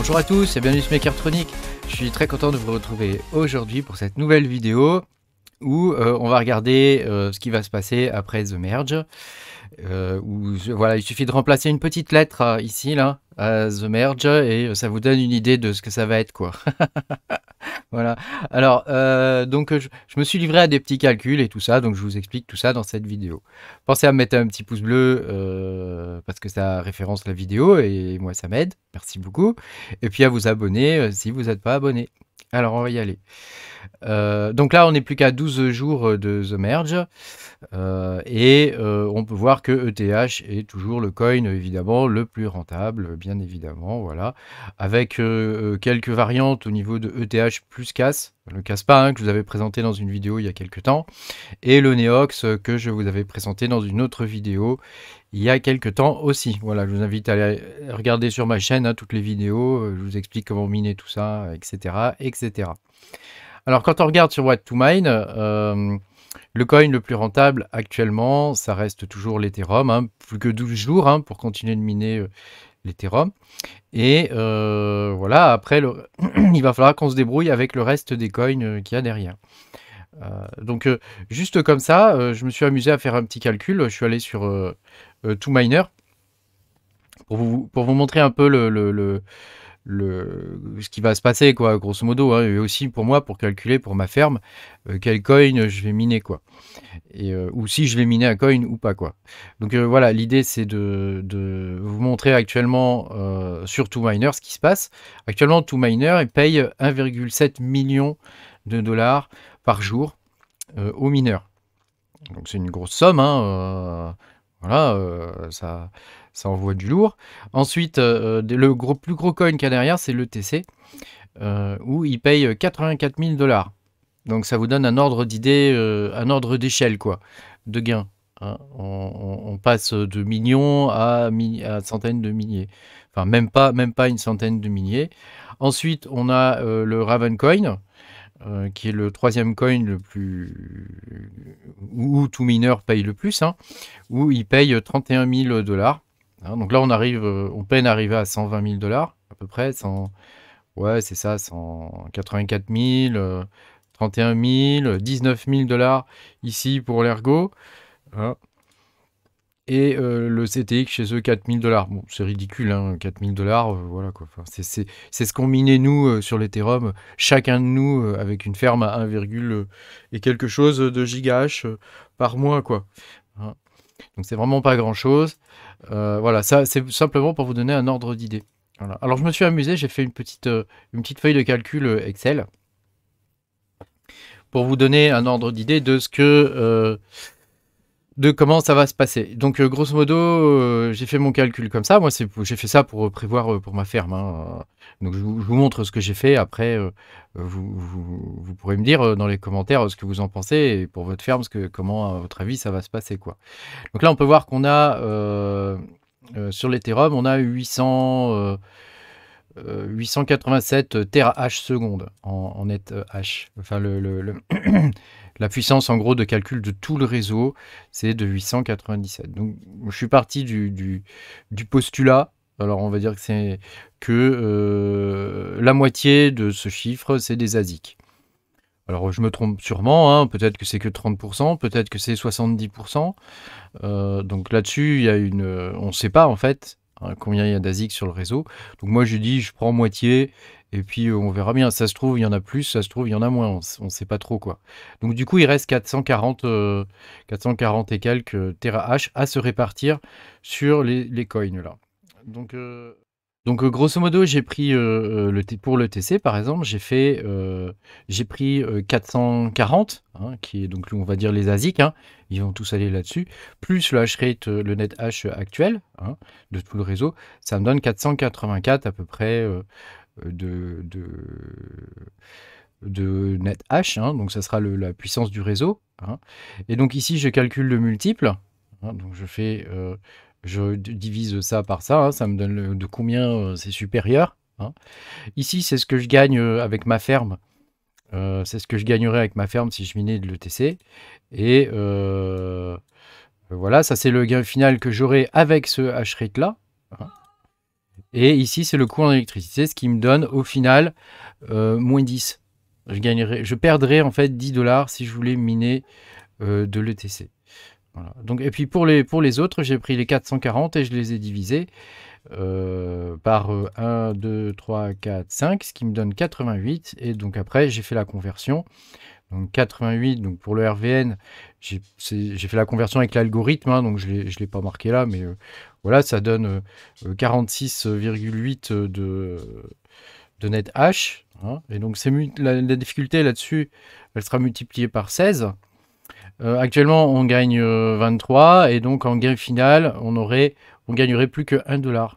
Bonjour à tous et bienvenue sur Mechatronic. Je suis très content de vous retrouver aujourd'hui pour cette nouvelle vidéo où on va regarder ce qui va se passer après The Merge. Voilà, il suffit de remplacer une petite lettre ici là à The Merge et ça vous donne une idée de ce que ça va être quoi. Voilà. Alors, je me suis livré à des petits calculs et tout ça, donc je vous explique tout ça dans cette vidéo. Pensez à me mettre un petit pouce bleu parce que ça référence la vidéo et moi ça m'aide. Merci beaucoup. Et puis à vous abonner si vous n'êtes pas abonné. Alors, on va y aller. Donc là, on n'est plus qu'à 12 jours de The Merge. On peut voir que ETH est toujours le coin évidemment le plus rentable, bien évidemment, voilà. Avec quelques variantes au niveau de ETH plus CAS, le CASPA que je vous avais présenté dans une vidéo il y a quelques temps, et le Neox que je vous avais présenté dans une autre vidéo il y a quelques temps aussi. Voilà, je vous invite à aller regarder sur ma chaîne toutes les vidéos, je vous explique comment miner tout ça, etc. etc. Alors quand on regarde sur What to Mine, le coin le plus rentable actuellement, ça reste toujours l'Ethereum, plus que 12 jours pour continuer de miner l'Ethereum. Et voilà, après, il va falloir qu'on se débrouille avec le reste des coins qu'il y a derrière. Juste comme ça, je me suis amusé à faire un petit calcul. Je suis allé sur 2Miner pour vous montrer un peu ce qui va se passer, quoi, grosso modo, et aussi pour moi, pour calculer pour ma ferme, quel coin je vais miner, quoi. Ou si je vais miner un coin ou pas, quoi. Donc voilà, l'idée c'est de vous montrer actuellement sur 2Miner ce qui se passe. Actuellement, 2Miner il paye 1,7 million de dollars par jour aux mineurs. Donc c'est une grosse somme, voilà, ça envoie du lourd. Ensuite, le plus gros coin qu'il y a derrière, c'est le TC, où il paye 84 000 dollars. Donc ça vous donne un ordre d'idée, un ordre d'échelle quoi, de gain. On passe de millions à centaines de milliers. Enfin, même pas une centaine de milliers. Ensuite, on a le Ravencoin, qui est le troisième coin le plus où 2Miner paye le plus, où il paye 31 000 dollars. Donc là, on peine à arriver à 120 000 dollars à peu près. Ouais, c'est ça, 184 000, 31 000, 19 000 dollars ici pour l'ergo. Et le CTX chez eux, 4 000 dollars. Bon, c'est ridicule, 4 000 dollars, voilà quoi. Enfin, c'est ce qu'on minait nous sur l'Ethereum, chacun de nous avec une ferme à 1, et quelque chose de gigahash par mois, quoi. Donc c'est vraiment pas grand chose. Voilà, ça c'est simplement pour vous donner un ordre d'idée. Voilà. Alors je me suis amusé, j'ai fait une petite feuille de calcul Excel pour vous donner un ordre d'idée de ce que de comment ça va se passer. Donc grosso modo, j'ai fait mon calcul comme ça. Moi, j'ai fait ça pour prévoir pour ma ferme. Donc je vous montre ce que j'ai fait. Après, vous pourrez me dire dans les commentaires ce que vous en pensez et pour votre ferme, comment à votre avis ça va se passer, quoi. Donc là, on peut voir qu'on a sur l'Ethereum, on a 887 TH secondes en net H. Enfin, la puissance en gros de calcul de tout le réseau, c'est de 897. Donc, je suis parti du postulat. Alors, on va dire que c'est que la moitié de ce chiffre, c'est des ASIC. Alors, je me trompe sûrement, peut-être que c'est que 30%, peut-être que c'est 70%. Donc là-dessus, on ne sait pas en fait combien il y a d'ASIC sur le réseau. Donc moi, je dis, je prends moitié, et puis on verra bien. Ça se trouve, il y en a plus, ça se trouve, il y en a moins. On ne sait pas trop, quoi. Donc du coup, il reste 440 et quelques TH à se répartir sur les coins, là. Donc grosso modo, j'ai pris pour le TC par exemple, j'ai pris 440, qui est donc on va dire les ASIC, ils vont tous aller là-dessus, plus le hash rate, le net hash actuel de tout le réseau, ça me donne 484 à peu près de net hash, donc ça sera la puissance du réseau. Et donc ici, je calcule le multiple, donc je divise ça par ça, ça me donne de combien c'est supérieur. Ici, c'est ce que je gagne avec ma ferme. C'est ce que je gagnerais avec ma ferme si je minais de l'ETC. Et voilà, ça c'est le gain final que j'aurai avec ce hash rate là. Et ici, c'est le coût en électricité, ce qui me donne au final moins 10. Je perdrais en fait 10 $, si je voulais miner de l'ETC. Voilà. Donc, et puis pour les autres, j'ai pris les 440 et je les ai divisés par 1, 2, 3, 4, 5, ce qui me donne 88. Et donc après, j'ai fait la conversion. Donc 88, donc pour le RVN, j'ai fait la conversion avec l'algorithme, hein, donc je ne l'ai pas marqué là, mais voilà, ça donne 46,8 de net H. Hein, et donc la difficulté là-dessus, elle sera multipliée par 16. Actuellement, on gagne 23, et donc en gain final, on gagnerait plus que 1 $, hein,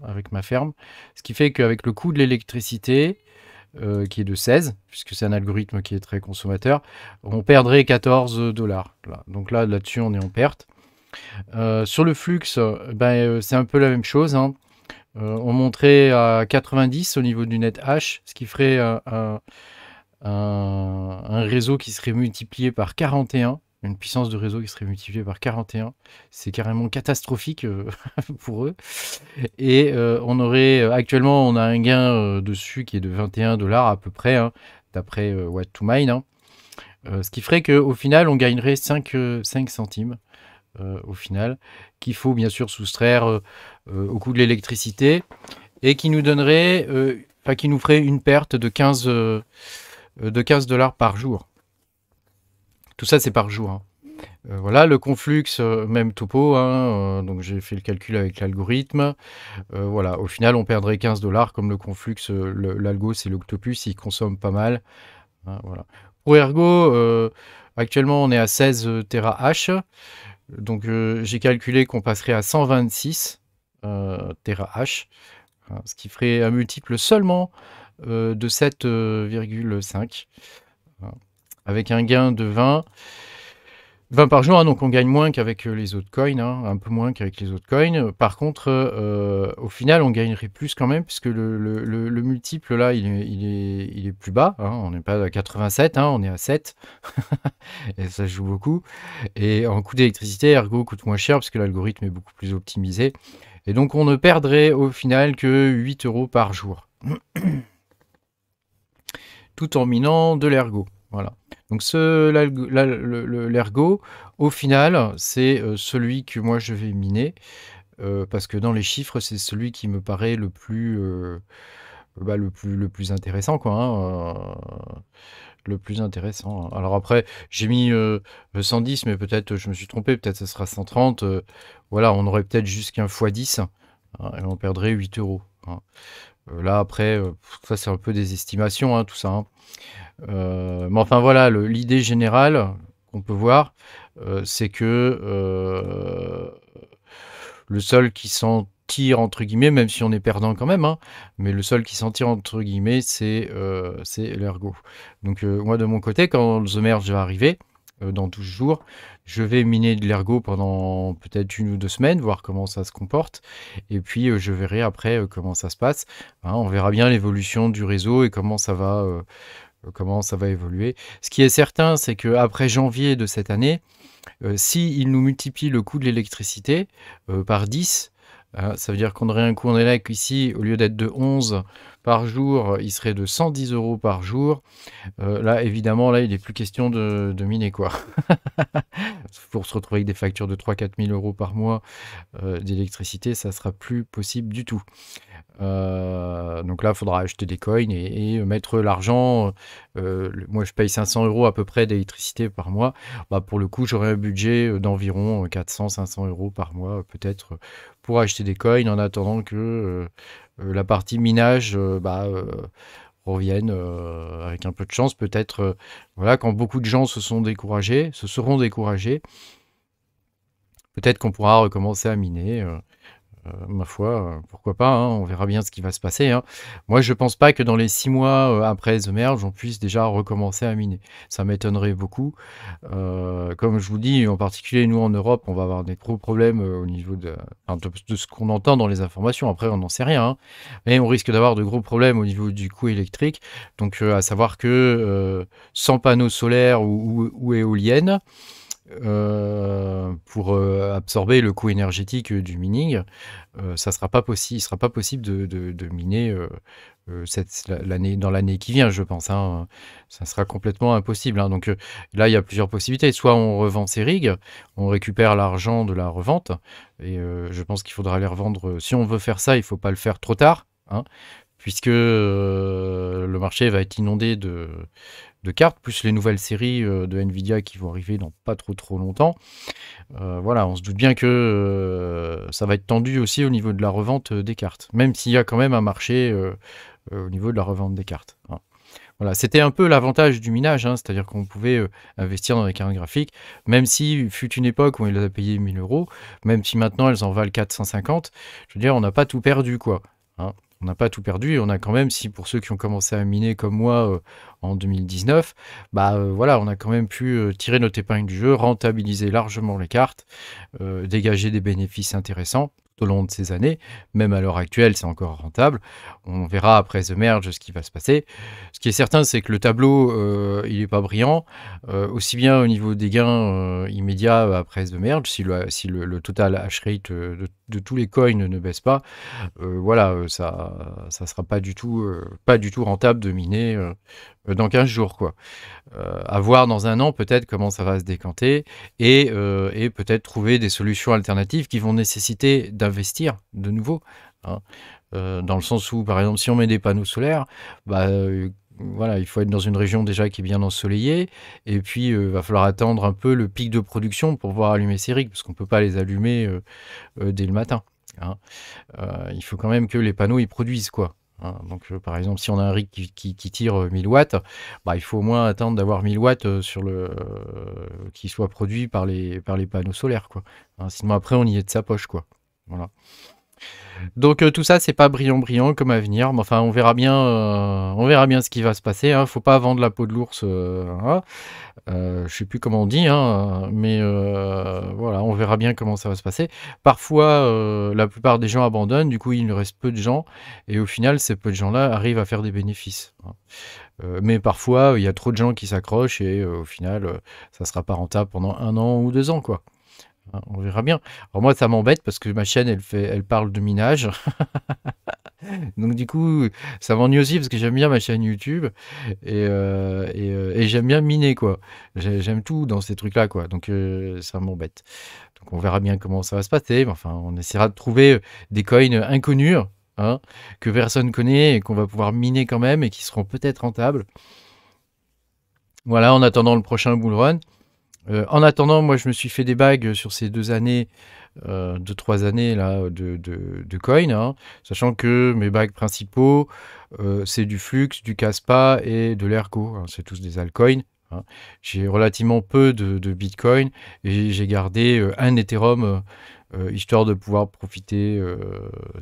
avec ma ferme. Ce qui fait qu'avec le coût de l'électricité, qui est de 16, puisque c'est un algorithme qui est très consommateur, on perdrait 14 $. Là. Donc là-dessus, on est en perte. Sur le flux, c'est un peu la même chose. Hein. On monterait à 90 au niveau du net H, ce qui ferait un réseau qui serait multiplié par 41, une puissance de réseau qui serait multipliée par 41. C'est carrément catastrophique pour eux. Et actuellement, on a un gain dessus qui est de 21 $ à peu près, hein, d'après Watt2Mine. Hein. Ce qui ferait qu'au final, on gagnerait 5 centimes. Au final, qu'il faut bien sûr soustraire au coût de l'électricité, et qui nous donnerait, qui nous ferait une perte de 15 $ par jour. Tout ça, c'est par jour. Hein. Voilà, le Conflux, même topo, hein, donc j'ai fait le calcul avec l'algorithme. Voilà, au final, on perdrait 15 $, comme le Conflux, l'algo, c'est l'Octopus, il consomme pas mal. Hein, voilà. Pour Ergo, actuellement, on est à 16 TH. Donc, j'ai calculé qu'on passerait à 126 TH, hein, ce qui ferait un multiple seulement de 7,5, hein, avec un gain de 20 par jour, hein, donc on gagne moins qu'avec les autres coins, hein, un peu moins qu'avec les autres coins. Par contre, au final, on gagnerait plus quand même, puisque le multiple, là, il est plus bas. Hein, on n'est pas à 87, hein, on est à 7. Et ça joue beaucoup. Et en coût d'électricité, Ergo coûte moins cher, parce que l'algorithme est beaucoup plus optimisé. Et donc, on ne perdrait au final que 8 € par jour. Tout en minant de l'Ergo. Voilà. Donc l'Ergo, au final, c'est celui que moi je vais miner, parce que dans les chiffres, c'est celui qui me paraît le plus intéressant, quoi. Hein, le plus intéressant. Alors après, j'ai mis 110, mais peut-être je me suis trompé, peut-être ce sera 130. Voilà, on aurait peut-être jusqu'un x10, hein, et on perdrait 8 €. Hein. Là, après, ça c'est un peu des estimations, hein, tout ça. Hein. Mais enfin voilà, l'idée générale qu'on peut voir, c'est que le seul qui s'en tire entre guillemets, même si on est perdant quand même, hein, mais le seul qui s'en tire entre guillemets, c'est l'Ergo. Donc moi de mon côté, quand The Merge va arriver, dans 12 jours, je vais miner de l'Ergo pendant peut-être 1 ou 2 semaines, voir comment ça se comporte, et puis je verrai après comment ça se passe. Hein, on verra bien l'évolution du réseau et comment ça va évoluer. Ce qui est certain, c'est qu'après janvier de cette année, s'il nous multiplie le coût de l'électricité par 10, ça veut dire qu'on aurait un coût en élec ici, au lieu d'être de 11 par jour, il serait de 110 € par jour. Là, évidemment, là, il n'est plus question de miner, quoi. Pour se retrouver avec des factures de 3 000 à 4 000 € par mois d'électricité, ça ne sera plus possible du tout. Donc là, il faudra acheter des coins et mettre l'argent. Moi, je paye 500 € à peu près d'électricité par mois. Bah, pour le coup, j'aurai un budget d'environ 400-500 € par mois, peut-être, pour acheter des coins, en attendant que la partie minage revienne avec un peu de chance. Peut-être, voilà, quand beaucoup de gens se seront découragés, peut-être qu'on pourra recommencer à miner. Ma foi, pourquoi pas, hein, on verra bien ce qui va se passer. Hein. Moi, je pense pas que dans les 6 mois après The Merge, on puisse déjà recommencer à miner. Ça m'étonnerait beaucoup. Comme je vous dis, en particulier, nous, en Europe, on va avoir des gros problèmes au niveau de ce qu'on entend dans les informations. Après, on n'en sait rien. Hein. Mais on risque d'avoir de gros problèmes au niveau du coût électrique. Donc, à savoir que sans panneaux solaires ou éoliennes, pour absorber le coût énergétique du mining, ça sera pas possible. Il sera pas possible de miner dans l'année qui vient, je pense. Hein. Ça sera complètement impossible. Hein. Donc là, il y a plusieurs possibilités. Soit on revend ces rigs, on récupère l'argent de la revente, et je pense qu'il faudra les revendre. Si on veut faire ça, il faut pas le faire trop tard, hein, puisque le marché va être inondé de cartes, plus les nouvelles séries de Nvidia qui vont arriver dans pas trop longtemps. Voilà, on se doute bien que ça va être tendu aussi au niveau de la revente des cartes, même s'il y a quand même un marché au niveau de la revente des cartes. Hein. Voilà, c'était un peu l'avantage du minage, hein, c'est-à-dire qu'on pouvait investir dans les cartes graphiques, même si fut une époque où on les a payées 1000 €, même si maintenant elles en valent 450, je veux dire, on n'a pas tout perdu, quoi. Hein. On n'a pas tout perdu, et on a quand même, si pour ceux qui ont commencé à miner comme moi en 2019, bah voilà, on a quand même pu tirer notre épingle du jeu, rentabiliser largement les cartes, dégager des bénéfices intéressants tout au long de ces années. Même à l'heure actuelle, c'est encore rentable. On verra après The Merge ce qui va se passer. Ce qui est certain, c'est que le tableau, il n'est pas brillant, aussi bien au niveau des gains immédiats après The Merge, si le total hash rate de tous les coins ne baisse pas, voilà, ça sera pas du tout rentable de miner dans 15 jours, quoi. À voir dans un an peut-être comment ça va se décanter, et peut-être trouver des solutions alternatives qui vont nécessiter d'investir de nouveau. Hein. Dans le sens où, par exemple, si on met des panneaux solaires, bah, voilà, il faut être dans une région déjà qui est bien ensoleillée, et puis il va falloir attendre un peu le pic de production pour pouvoir allumer ces rigs, parce qu'on ne peut pas les allumer dès le matin. Hein. Il faut quand même que les panneaux ils produisent, quoi. Hein. Donc par exemple, si on a un rig qui tire 1000 watts, bah, il faut au moins attendre d'avoir 1000 watts qui soit produit par les panneaux solaires, quoi. Hein, sinon après on y est de sa poche, quoi. Voilà. Donc tout ça, c'est pas brillant comme avenir, mais enfin on verra bien ce qui va se passer. Hein. Faut pas vendre la peau de l'ours. Hein. Je sais plus comment on dit, hein, mais voilà, on verra bien comment ça va se passer. Parfois, la plupart des gens abandonnent, du coup il ne reste peu de gens, et au final, ces peu de gens-là arrivent à faire des bénéfices. Hein. Mais parfois, il y a trop de gens qui s'accrochent, et au final, ça sera pas rentable pendant 1 an ou 2 ans, quoi. Hein, on verra bien. Alors moi, ça m'embête parce que ma chaîne, elle parle de minage. Donc du coup, ça m'ennuie aussi parce que j'aime bien ma chaîne YouTube, et j'aime bien miner, quoi. J'aime tout dans ces trucs-là, quoi. Donc ça m'embête. Donc on verra bien comment ça va se passer. Mais enfin, on essaiera de trouver des coins inconnus, hein, que personne connaît et qu'on va pouvoir miner quand même et qui seront peut-être rentables. Voilà, en attendant le prochain bull run. En attendant, moi je me suis fait des bagues sur ces 2 années, 2-3 années là, de coin, hein, sachant que mes bagues principaux, c'est du Flux, du Caspa et de l'Ergo. Hein, c'est tous des altcoins. Hein. J'ai relativement peu de Bitcoin, et j'ai gardé un Ethereum, histoire de pouvoir profiter,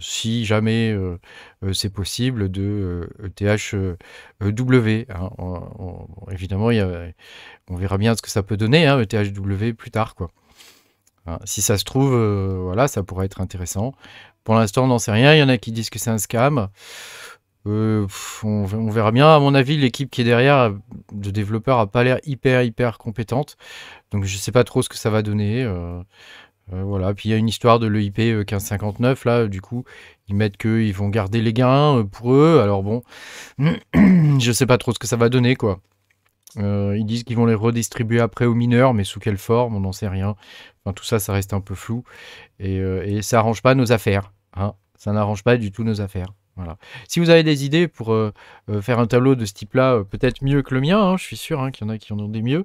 si jamais c'est possible, de ETHW. Hein. Évidemment, on verra bien ce que ça peut donner, hein, ETHW plus tard, quoi. Hein, si ça se trouve, voilà, ça pourrait être intéressant. Pour l'instant, on n'en sait rien. Il y en a qui disent que c'est un scam. On verra bien. À mon avis, l'équipe qui est derrière de développeurs a pas l'air hyper compétente. Donc je sais pas trop ce que ça va donner. Voilà. Puis il y a une histoire de l'EIP 1559 là. Du coup, ils mettent qu'ils vont garder les gains pour eux. Alors bon, je sais pas trop ce que ça va donner, quoi. Ils disent qu'ils vont les redistribuer après aux mineurs, mais sous quelle forme, on n'en sait rien. Enfin, tout ça, ça reste un peu flou. Et ça n'arrange pas nos affaires. Hein. Ça n'arrange pas du tout nos affaires. Voilà. Si vous avez des idées pour faire un tableau de ce type-là, peut-être mieux que le mien, hein, je suis sûr qu'il y en a qui en ont des mieux,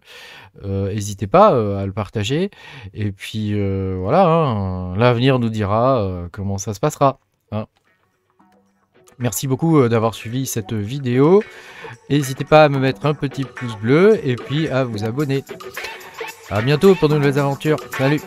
n'hésitez pas à le partager. Et puis voilà, hein, l'avenir nous dira comment ça se passera. Hein. Merci beaucoup d'avoir suivi cette vidéo. N'hésitez pas à me mettre un petit pouce bleu et puis à vous abonner. À bientôt pour de nouvelles aventures. Salut!